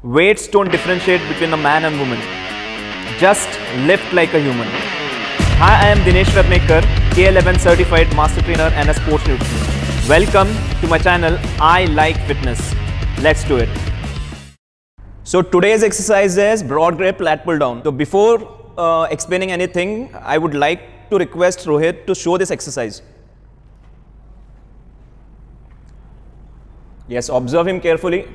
Weights don't differentiate between a man and woman. Just lift like a human. Hi, I am Dinesh Ratnekar, K11 certified master trainer and a sports nutritionist. Welcome to my channel, I Like Fitness. Let's do it. So today's exercise is broad grip lat pull down. So before explaining anything, I would like to request Rohit to show this exercise. Yes, observe him carefully.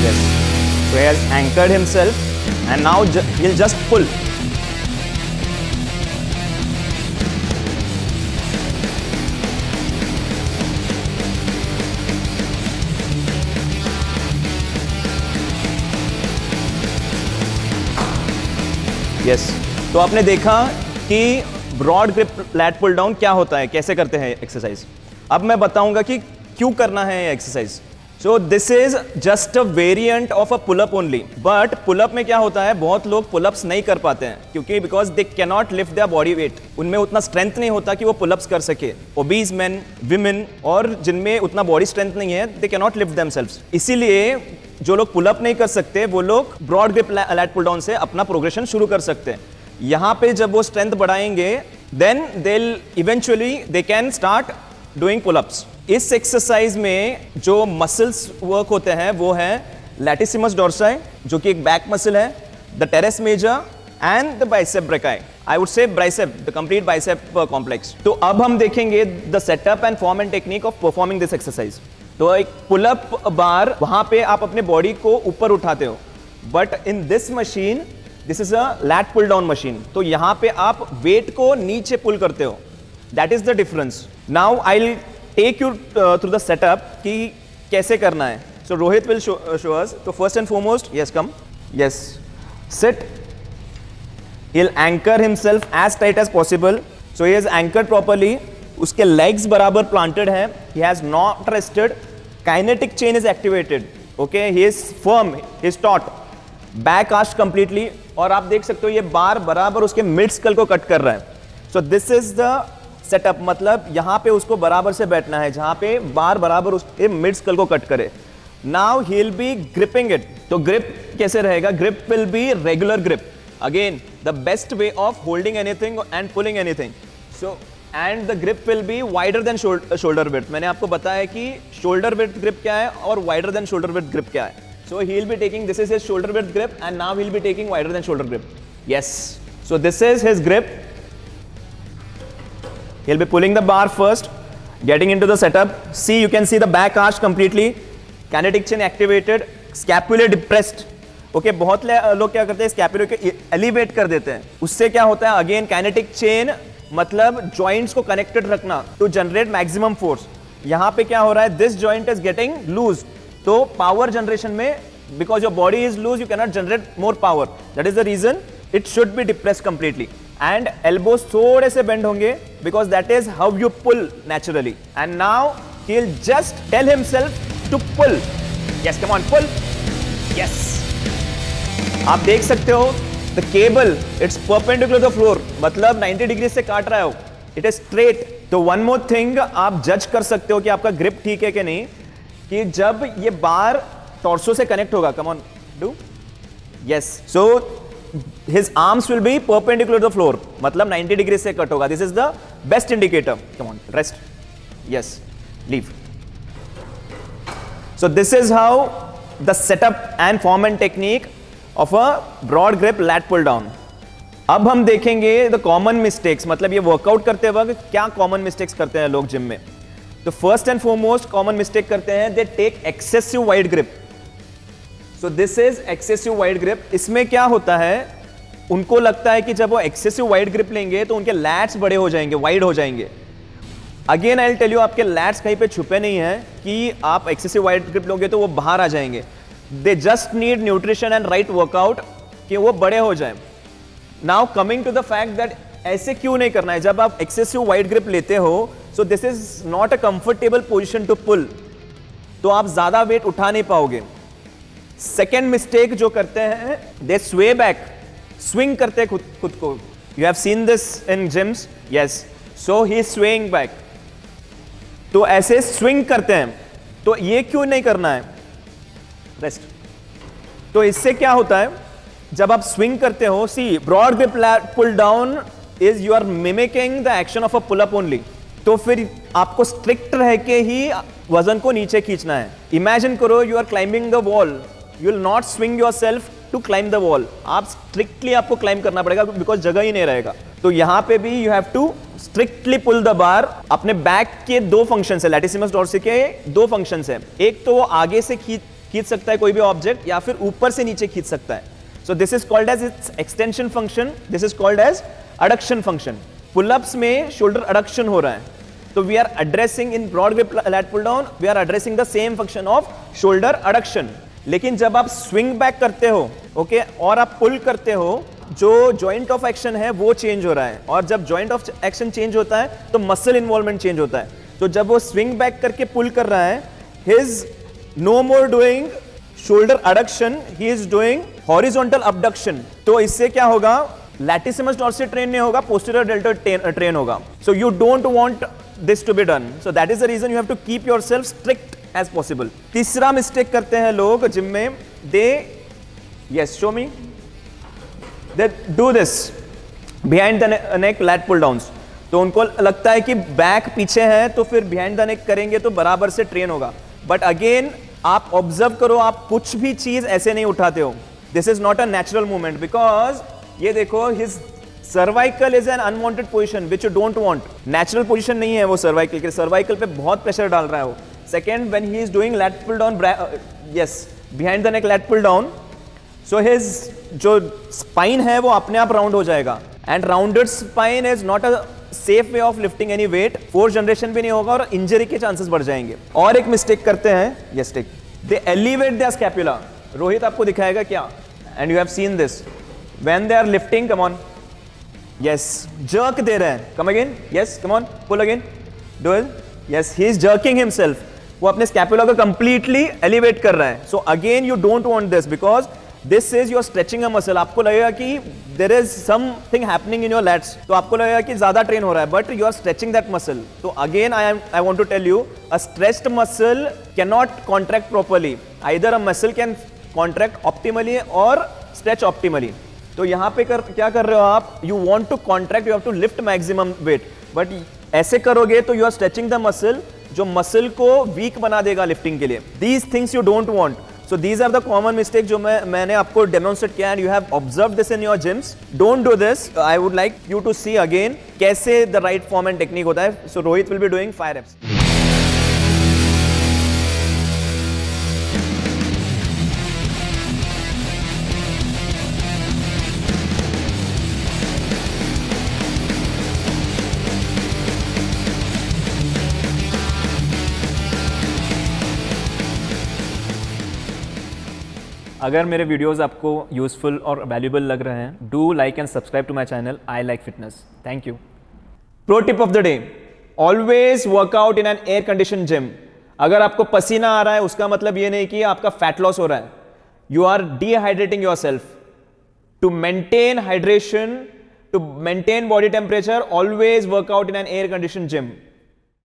Yes, so he has anchored himself and now he'll just pull. Yes, तो आपने देखा कि broad grip lat pull down क्या होता है, कैसे करते हैं एक्सरसाइज. अब मैं बताऊंगा कि क्यों करना है ये exercise. So this is just a variant of a pullup only. But pullup में क्या होता है, बहुत लोग पुलअप्स नहीं कर पाते हैं क्योंकि because they can not lift their body weight. उनमें उतना स्ट्रेंथ नहीं होता कि वो पुलअप्स कर सके. ओबीज मैन, विमेन और जिनमें उतना बॉडी स्ट्रेंथ नहीं है, they can not lift themselves. इसीलिए जो लोग पुलअप नहीं कर सकते वो लोग broad grip lat pull down से अपना प्रोग्रेशन शुरू कर सकते हैं. यहाँ पे जब वो स्ट्रेंथ बढ़ाएंगे then they'll eventually they can start doing pull-ups. इस एक्सरसाइज में जो मसल्स वर्क होते हैं वो है लैटिसिमस डोर्साई जो कि एक बैक मसल है, the teres major and the bicep brachii. I would say bicep, the complete bicep complex. तो अब हम देखेंगे the setup and form and technique of performing this exercise. तो एक पुलअप बार, वहां पे आप अपने बॉडी को ऊपर उठाते हो, but in this machine this is a lat pull down machine. तो यहां पे आप वेट को नीचे पुल करते हो. That is the difference. Now I will take you through the setup कि कैसे करना है. So Rohit will show us. तो first and foremost, yes come, yes sit. He will anchor himself as tight as possible. So he is anchored properly. उसके legs बराबर planted है. He has not rested. Kinetic chain is activated. Okay, he is firm, he is taut. Back arch completely. और आप देख सकते हो ये बार बराबर उसके मिड स्कल को कट कर रहा है. So this is the setup. मतलब यहां पे उसको बराबर से बैठना है जहां पे बार बराबर उसके मिड स्कल को कट करे. Now he will be gripping it. तो ग्रिप कैसे रहेगा? Grip will be regular grip. Again the best way of holding anything and pulling anything. So and the grip will be wider than shoulder width. मैंने आपको बताया कि shoulder width grip क्या है और wider than shoulder width grip क्या है. So he will be taking, this is his shoulder width grip, and now he will be taking wider than shoulder grip. Yes. So this is his grip. He'll be pulling the bar first, getting into the setup. See, you can see the back arch completely. Kinetic chain activated. Scapula depressed. Okay, बहुत लोग क्या करते हैं, scapula को elevate कर देते हैं. उससे क्या होता है? अगेन काइनेटिक चेन मतलब जॉइंट्स को कनेक्टेड रखना टू जनरेट मैक्सिमम फोर्स. यहाँ पे क्या हो रहा है? This joint is getting loose. तो पावर जनरेशन में, because your body is loose, you can not generate more power. That is the reason it should be depressed completely. And elbows थोड़े से बेंड होंगे because that is how you pull naturally. And now he will just tell himself to pull. Yes, come on, pull. Yes, आप देख सकते हो the cable it's perpendicular the floor. मतलब 90 degree से काट रहा हो. It is straight. तो वन मोर थिंग आप जज कर सकते हो कि आपका ग्रिप ठीक है कि नहीं, कि जब ये बार टॉर्सो से कनेक्ट होगा. Come on, do. Yes, so his arms will be perpendicular the floor. मतलब 90 डिग्री से कट होगा. This is the best indicator. Come on, rest. Yes, leave. So this is how the setup and form and technique of a broad grip lat pull down. अब हम देखेंगे the common mistakes. मतलब ये workout करते वक्त क्या common mistakes करते हैं लोग जिम में. तो first and foremost common mistake करते हैं, they take excessive wide grip. So this is excessive wide grip. इसमें क्या होता है, उनको लगता है कि जब वो एक्सेसिव वाइड ग्रिप लेंगे तो उनके लैट्स बड़े हो जाएंगे, वाइड हो जाएंगे. Again I will tell you, आपके लैट्स कहीं पे छुपे नहीं है कि आप एक्सेसिव वाइड ग्रिप लोगे तो वो बाहर आ जाएंगे. They just need nutrition and right workout कि वो बड़े हो जाए. Now coming to the fact that ऐसे क्यों नहीं करना है. जब आप एक्सेसिव वाइड ग्रिप लेते हो, so this is not a comfortable position to pull. तो आप ज्यादा वेट उठा नहीं पाओगे. सेकेंड मिस्टेक जो करते हैं, दे स्वे बैक, स्विंग करते हैं खुद को. You have seen this in gyms. Yes, so he is swaying back. तो ऐसे स्विंग करते हैं. तो ये क्यों नहीं करना है? रेस्ट। तो इससे क्या होता है, जब आप स्विंग करते हो, see broad grip pull down is you are mimicking the action of a pull up only. तो फिर आपको स्ट्रिक्ट रह के ही वजन को नीचे खींचना है। इमेजिन करो you are climbing the wall, you will not swing yourself to climb the wall. आप स्ट्रिक्टली आपको क्लाइंब करना पड़ेगा बिकॉज जगह ही नहीं रहेगा। तो यहां पे भी you have to strictly pull the bar. अपने बैक के दो फंक्शंस है, लैटिसिमस डोर्सी के दो फंक्शंस है। एक तो वो आगे से खींच सकता है कोई भी ऑब्जेक्ट, या फिर ऊपर से नीचे खींच सकता है। So this is called as its extension function, this is called as adduction function. Pull ups में शोल्डर अडक्शन हो रहा है, तो we are addressing in broad grip lat pull down, we are addressing the same function of shoulder adduction. लेकिन जब आप swing back करते हो, ओके, और आप पुल करते हो, जो जॉइंट ऑफ एक्शन है वो चेंज हो रहा है। और जब जॉइंट ऑफ एक्शन चेंज होता है तो मसल इन्वॉल्वमेंट चेंज होता है। तो जब वो स्विंग बैक करके पुल कर रहा है, his no more doing shoulder adduction, he is doing horizontal abduction. तो इससे क्या होगा, लैटिसिमस डोर्सी ट्रेन नहीं होगा, पोस्टीरियर डेल्टोइड ट्रेन होगा। So you don't want this to be done, so that is the reason you have to keep yourself strict as possible. तीसरा mistake करते हैं लोग जिम में, they yes show me, they do this behind the neck lat pull downs. तो उनको लगता है कि बैक पीछे है तो फिर बिहाइंड द नेक करेंगे तो बराबर से ट्रेन होगा। बट अगेन आप ऑब्जर्व करो, आप कुछ भी चीज ऐसे नहीं उठाते हो। This is not a natural movement, because ये देखो his cervical is an unwanted position which you don't want. Natural position नहीं है वो सर्वाइकल के, सर्वाइकल पे बहुत प्रेशर डाल रहा है वो। Second, when he is doing lat pull down, yes behind the neck lat pull down, so his जो स्पाइन है वो अपने आप राउंड हो जाएगा। And rounded spine is not a safe way of lifting any weight, force generation भी नहीं होगा और इंजरी के चांसेस बढ़ जाएंगे। और एक मिस्टेक करते हैं, yes take, they elevate their scapula. Rohit आपको दिखाएगा क्या, and you have seen this when they are lifting, come on, yes jerk दे रहे हैं, come again, yes come on, pull again, do it, yes he is jerking himself, वो अपने scapula को completely elevate कर रहा है। So again you don't want this, because this is your stretching a muscle. आपको लगेगा कि there is something happening in your lats, तो आपको लगेगा कि ज्यादा ट्रेन हो रहा है, but you are stretching that muscle. तो again I want to tell you, a stretched muscle can not contract properly, either a muscle can contract optimally और स्ट्रेच ऑप्टिमली। तो यहाँ पे क्या कर रहे हो आप, you want to contract, you have to lift maximum weight, but ऐसे करोगे तो you are stretching the muscle, जो मसल को वीक बना देगा लिफ्टिंग के लिए। These things you don't want. So these are the common mistakes जो मैंने आपको demonstrate किया, and you have observed this in your gyms. Don't do this. I would like you to see again कैसे the right form and technique होता है. So Rohit will be doing 5 reps. अगर मेरे videos आपको useful और valuable लग रहे हैं, do like and subscribe to my channel I like fitness. Thank you. Pro tip of the day, always workout in an air condition gym. अगर आपको पसीना आ रहा है उसका मतलब ये नहीं कि आपका फैट लॉस हो रहा है, you are dehydrating yourself. To maintain hydration, to maintain body temperature, always workout in an air condition gym.